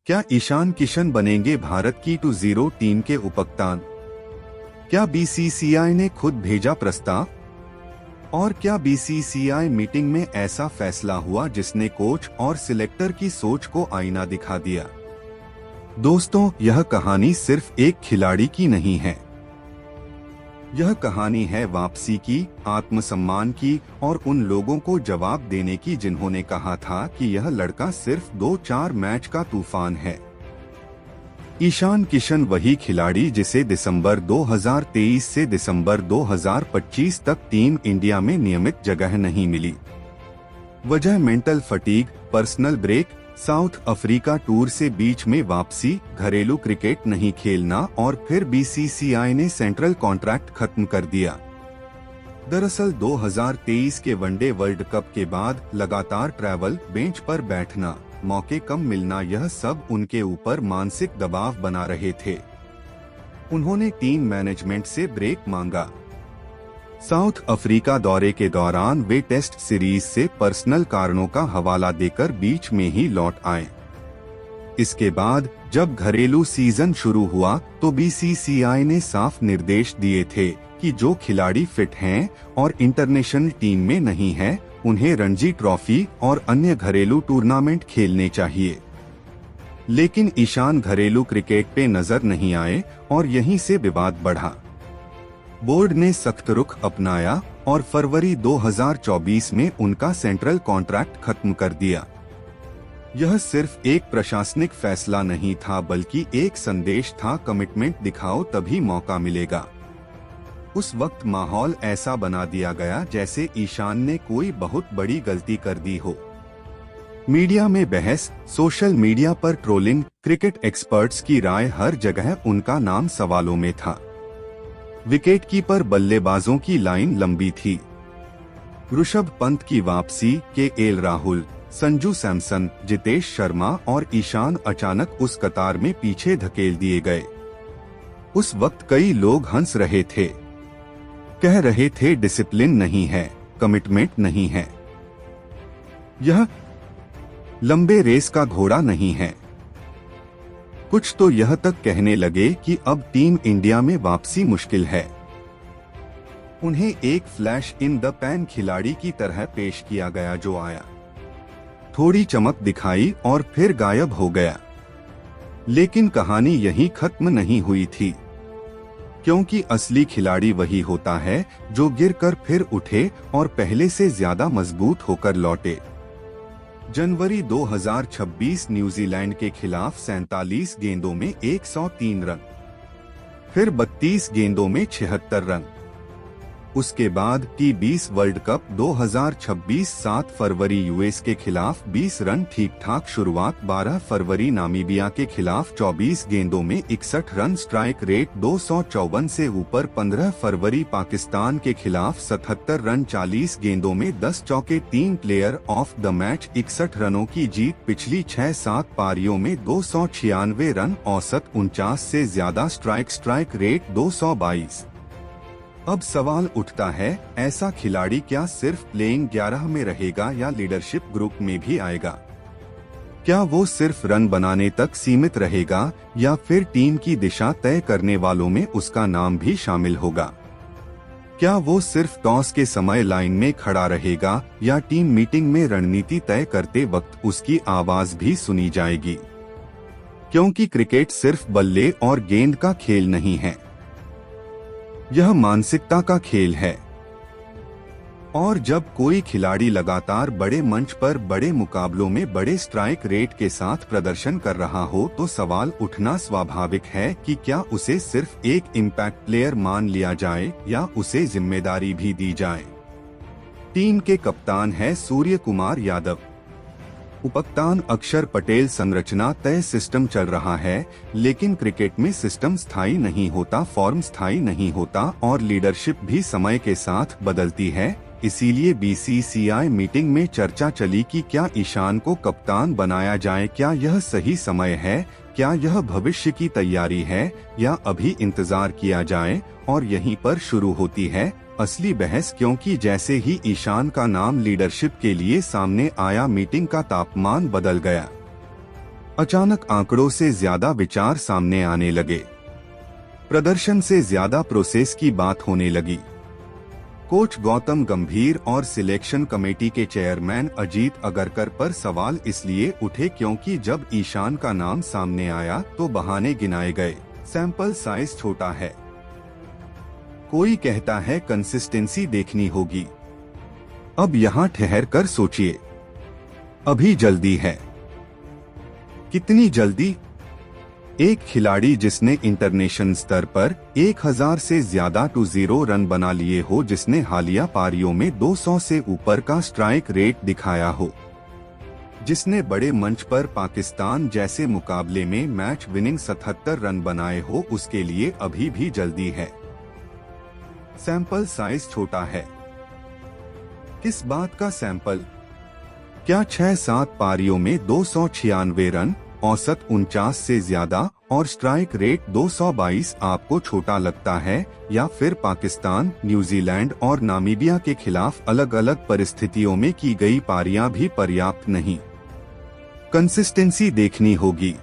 क्या ईशान किशन बनेंगे भारत की 2-0 टीम के उपकप्तान? क्या बीसीसीआई ने खुद भेजा प्रस्ताव? और क्या बीसीसीआई मीटिंग में ऐसा फैसला हुआ जिसने कोच और सिलेक्टर की सोच को आईना दिखा दिया? दोस्तों, यह कहानी सिर्फ एक खिलाड़ी की नहीं है। यह कहानी है वापसी की, आत्मसम्मान की और उन लोगों को जवाब देने की जिन्होंने कहा था कि यह लड़का सिर्फ 2-4 मैच का तूफान है। ईशान किशन वही खिलाड़ी जिसे दिसंबर 2023 से दिसंबर 2025 तक टीम इंडिया में नियमित जगह नहीं मिली। वजह mental fatigue, personal break, South Africa tour से बीच में वापसी, घरेलू क्रिकेट नहीं खेलना और फिर बीसीसीआई ने सेंट्रल कॉन्ट्रैक्ट खत्म कर दिया। दरअसल 2023 के वनडे वर्ल्ड कप के बाद लगातार ट्रैवल, बेंच पर बैठना, मौके कम मिलना, यह सब उनके ऊपर मानसिक दबाव बना रहे थे। उन्होंने टीम मैनेजमेंट से ब्रेक मांगा। साउथ अफ्रीका दौरे के दौरान वे टेस्ट सीरीज से पर्सनल कारणों का हवाला देकर बीच में ही लौट आए। इसके बाद जब घरेलू सीजन शुरू हुआ तो बीसीसीआई ने साफ निर्देश दिए थे कि जो खिलाड़ी फिट हैं और इंटरनेशनल टीम में नहीं हैं, उन्हें रणजी ट्रॉफी और अन्य घरेलू टूर्नामेंट खेलने चाहिए। लेकिन ईशान घरेलू क्रिकेट पे नजर नहीं आए और यहीं से विवाद बढ़ा। बोर्ड ने सख्त रुख अपनाया और फरवरी 2024 में उनका सेंट्रल कॉन्ट्रैक्ट खत्म कर दिया। यह सिर्फ एक प्रशासनिक फैसला नहीं था बल्कि एक संदेश था, कमिटमेंट दिखाओ तभी मौका मिलेगा। उस वक्त माहौल ऐसा बना दिया गया जैसे ईशान ने कोई बहुत बड़ी गलती कर दी हो। मीडिया में बहस, सोशल मीडिया पर ट्रोलिंग, क्रिकेट एक्सपर्ट्स की राय, हर जगह उनका नाम सवालों में था। विकेटकीपर बल्लेबाजों की लाइन लंबी थी। ऋषभ पंत की वापसी, केएल राहुल, संजू सैमसन, जितेश शर्मा और ईशान अचानक उस कतार में पीछे धकेल दिए गए। उस वक्त कई लोग हंस रहे थे, कह रहे थे डिसिप्लिन नहीं है, कमिटमेंट नहीं है, यह लंबे रेस का घोड़ा नहीं है। कुछ तो यह तक कहने लगे कि अब टीम इंडिया में वापसी मुश्किल है। उन्हें एक फ्लैश इन द पैन खिलाड़ी की तरह पेश किया गया जो आया, थोड़ी चमक दिखाई और फिर गायब हो गया। लेकिन कहानी यहीं खत्म नहीं हुई थी, क्योंकि असली खिलाड़ी वही होता है जो गिरकर फिर उठे और पहले से ज्यादा मजबूत होकर लौटे। जनवरी 2026 न्यूजीलैंड के खिलाफ 47 गेंदों में 103 रन, फिर 32 गेंदों में 76 रन। उसके बाद T20 वर्ल्ड कप 2026 7 फरवरी यूएस के खिलाफ 20 रन, ठीक ठाक शुरुआत। 12 फरवरी नामीबिया के खिलाफ 24 गेंदों में 61 रन, स्ट्राइक रेट 254 से ऊपर। 15 फरवरी पाकिस्तान के खिलाफ 77 रन, 40 गेंदों में 10 चौके, 3 प्लेयर ऑफ द मैच, 61 रनों की जीत। पिछली 6-7 पारियों में 296 रन, औसत 49 से ज्यादा, स्ट्राइक रेट 222। अब सवाल उठता है, ऐसा खिलाड़ी क्या सिर्फ प्लेइंग 11 में रहेगा या लीडरशिप ग्रुप में भी आएगा? क्या वो सिर्फ रन बनाने तक सीमित रहेगा या फिर टीम की दिशा तय करने वालों में उसका नाम भी शामिल होगा? क्या वो सिर्फ टॉस के समय लाइन में खड़ा रहेगा या टीम मीटिंग में रणनीति तय करते वक्त उसकी आवाज भी सुनी जाएगी? क्योंकि क्रिकेट सिर्फ बल्ले और गेंद का खेल नहीं है, यह मानसिकता का खेल है। और जब कोई खिलाड़ी लगातार बड़े मंच पर, बड़े मुकाबलों में बड़े स्ट्राइक रेट के साथ प्रदर्शन कर रहा हो तो सवाल उठना स्वाभाविक है कि क्या उसे सिर्फ एक इम्पैक्ट प्लेयर मान लिया जाए या उसे जिम्मेदारी भी दी जाए। टीम के कप्तान है सूर्य कुमार यादव, उपकप्तान अक्षर पटेल। संरचना तय, सिस्टम चल रहा है, लेकिन क्रिकेट में सिस्टम स्थायी नहीं होता, फॉर्म स्थायी नहीं होता और लीडरशिप भी समय के साथ बदलती है। इसीलिए बीसीसीआई मीटिंग में चर्चा चली कि क्या ईशान को कप्तान बनाया जाए, क्या यह सही समय है, क्या यह भविष्य की तैयारी है या अभी इंतजार किया जाए। और यहीं पर शुरू होती है असली बहस, क्योंकि जैसे ही ईशान का नाम लीडरशिप के लिए सामने आया, मीटिंग का तापमान बदल गया। अचानक आंकड़ों से ज्यादा विचार सामने आने लगे, प्रदर्शन से ज्यादा प्रोसेस की बात होने लगी। कोच गौतम गंभीर और सिलेक्शन कमेटी के चेयरमैन अजीत अगरकर पर सवाल इसलिए उठे क्योंकि जब ईशान का नाम सामने आया तो बहाने गिनाए गए। सैंपल साइज छोटा है, कोई कहता है कंसिस्टेंसी देखनी होगी। अब यहाँ ठहर कर सोचिए, अभी जल्दी है। कितनी जल्दी? एक खिलाड़ी जिसने इंटरनेशनल स्तर पर 1000 से ज्यादा 2-0 रन बना लिए हो, जिसने हालिया पारियों में 200 से ऊपर का स्ट्राइक रेट दिखाया हो, जिसने बड़े मंच पर पाकिस्तान जैसे मुकाबले में मैच विनिंग 77 रन बनाए हो, उसके लिए अभी भी जल्दी है। सैंपल साइज छोटा है। किस बात का सैंपल? क्या 6-7 पारियों में 296 रन, औसत 49 से ज्यादा और स्ट्राइक रेट 222 आपको छोटा लगता है, या फिर पाकिस्तान, न्यूजीलैंड और नामीबिया के खिलाफ अलग अलग परिस्थितियों में की गई पारियां भी पर्याप्त नहीं? कंसिस्टेंसी देखनी होगी।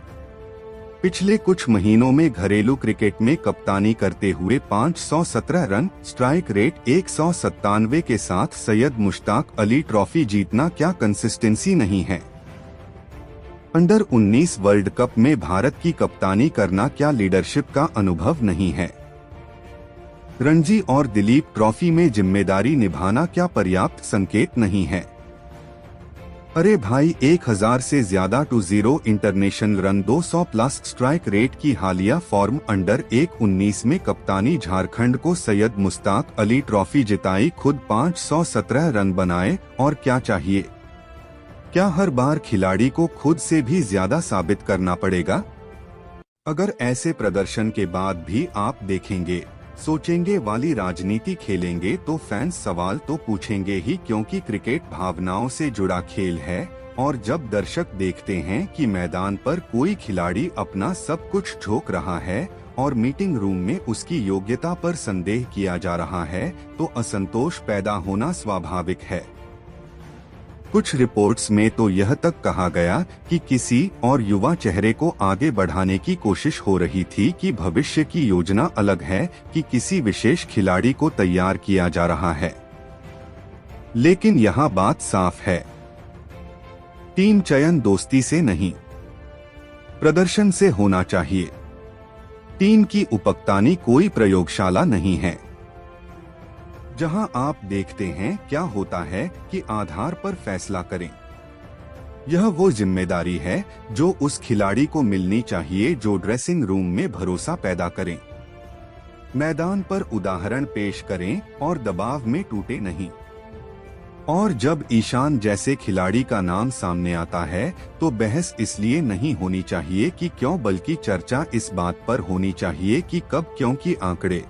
पिछले कुछ महीनों में घरेलू क्रिकेट में कप्तानी करते हुए 517 रन, स्ट्राइक रेट 197 के साथ सैयद मुश्ताक अली ट्रॉफी जीतना क्या कंसिस्टेंसी नहीं है? अंडर 19 वर्ल्ड कप में भारत की कप्तानी करना क्या लीडरशिप का अनुभव नहीं है? रणजी और दिलीप ट्रॉफी में जिम्मेदारी निभाना क्या पर्याप्त संकेत नहीं है? अरे भाई, 1000 से ज्यादा 2-0 international run, 200 plus strike rate की हालिया फॉर्म, अंडर 19 में कप्तानी, झारखंड को सैयद मुश्ताक अली ट्रॉफी जिताई, खुद 517 रन बनाए, और क्या चाहिए? क्या हर बार खिलाड़ी को खुद से भी ज्यादा साबित करना पड़ेगा? अगर ऐसे प्रदर्शन के बाद भी आप देखेंगे, सोचेंगे वाली राजनीति खेलेंगे तो फैंस सवाल तो पूछेंगे ही, क्योंकि क्रिकेट भावनाओं से जुड़ा खेल है। और जब दर्शक देखते हैं कि मैदान पर कोई खिलाड़ी अपना सब कुछ झोंक रहा है और मीटिंग रूम में उसकी योग्यता पर संदेह किया जा रहा है, तो असंतोष पैदा होना स्वाभाविक है। कुछ रिपोर्ट्स में तो यह तक कहा गया कि किसी और युवा चेहरे को आगे बढ़ाने की कोशिश हो रही थी कि भविष्य की योजना अलग है, कि किसी विशेष खिलाड़ी को तैयार किया जा रहा है। लेकिन यहाँ बात साफ है, टीम चयन दोस्ती से नहीं, प्रदर्शन से होना चाहिए। टीम की उपकप्तानी कोई प्रयोगशाला नहीं है, जहां आप देखते हैं क्या होता है कि आधार पर फैसला करें। यह वो जिम्मेदारी है जो उस खिलाड़ी को मिलनी चाहिए जो ड्रेसिंग रूम में भरोसा पैदा करें, मैदान पर उदाहरण पेश करें और दबाव में टूटे नहीं। और जब ईशान जैसे खिलाड़ी का नाम सामने आता है तो बहस इसलिए नहीं होनी चाहिए कि क्यों, बल्कि चर्चा इस बात पर होनी चाहिए कि कब, क्योंकि आंकड़े